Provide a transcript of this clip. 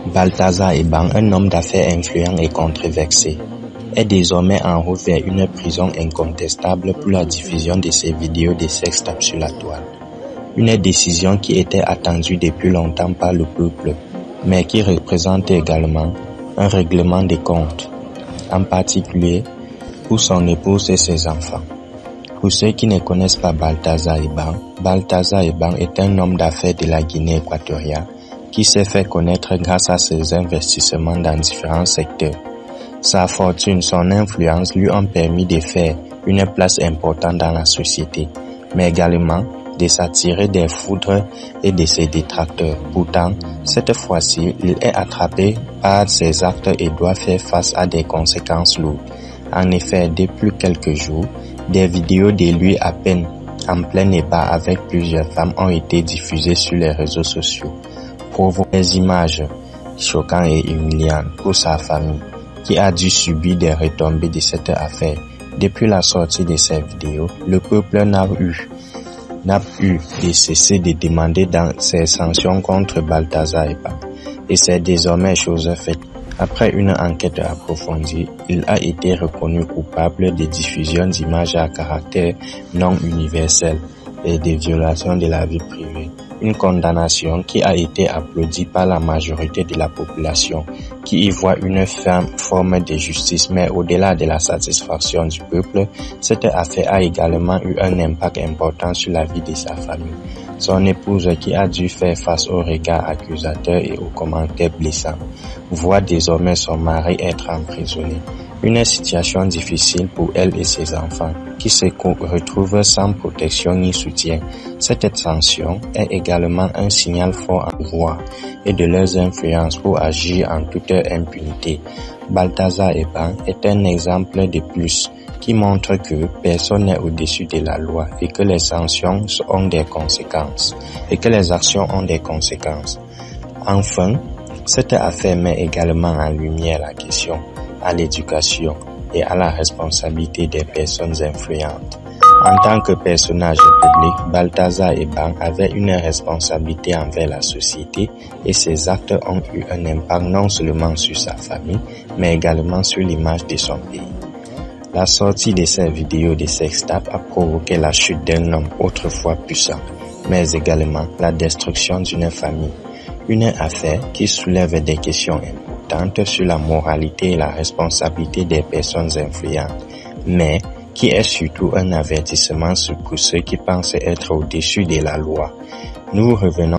Balthazar Ebang, un homme d'affaires influent et controversé, est désormais en route vers une prison incontestable pour la diffusion de ses vidéos de sextapes sur la toile. Une décision qui était attendue depuis longtemps par le peuple, mais qui représente également un règlement des comptes, en particulier pour son épouse et ses enfants. Pour ceux qui ne connaissent pas Balthazar Ebang est un homme d'affaires de la Guinée équatoriale qui s'est fait connaître grâce à ses investissements dans différents secteurs. Sa fortune, son influence lui ont permis de faire une place importante dans la société, mais également de s'attirer des foudres et de ses détracteurs. Pourtant, cette fois-ci, il est attrapé par ses actes et doit faire face à des conséquences lourdes. En effet, depuis quelques jours, des vidéos de lui à peine en plein débat avec plusieurs femmes ont été diffusées sur les réseaux sociaux, provoquant des images choquantes et humiliantes pour sa famille, qui a dû subir des retombées de cette affaire. Depuis la sortie de ces vidéos, le peuple n'a eu de cesser de demander dans ses sanctions contre Balthazar Ebang, et c'est désormais chose faite. Après une enquête approfondie, il a été reconnu coupable de diffusion d'images à caractère non universel et de violation de la vie privée. Une condamnation qui a été applaudie par la majorité de la population, qui y voit une ferme forme de justice, mais au-delà de la satisfaction du peuple, cette affaire a également eu un impact important sur la vie de sa famille. Son épouse, qui a dû faire face aux regards accusateurs et aux commentaires blessants, voit désormais son mari être emprisonné. Une situation difficile pour elle et ses enfants, qui se retrouvent sans protection ni soutien. Cette sanction est également un signal fort en pouvoir et de leurs influences pour agir en toute impunité. Balthazar Ebang est un exemple de plus qui montre que personne n'est au-dessus de la loi et que les sanctions ont des conséquences et que les actions ont des conséquences. Enfin, cette affaire met également en lumière la question à l'éducation et à la responsabilité des personnes influentes. En tant que personnage public, Balthazar Ebang avait une responsabilité envers la société et ses actes ont eu un impact non seulement sur sa famille, mais également sur l'image de son pays. La sortie de ces vidéos de sextapes a provoqué la chute d'un homme autrefois puissant, mais également la destruction d'une famille. Une affaire qui soulève des questions importantes sur la moralité et la responsabilité des personnes influentes, mais qui est surtout un avertissement pour ceux qui pensent être au-dessus de la loi. Nous revenons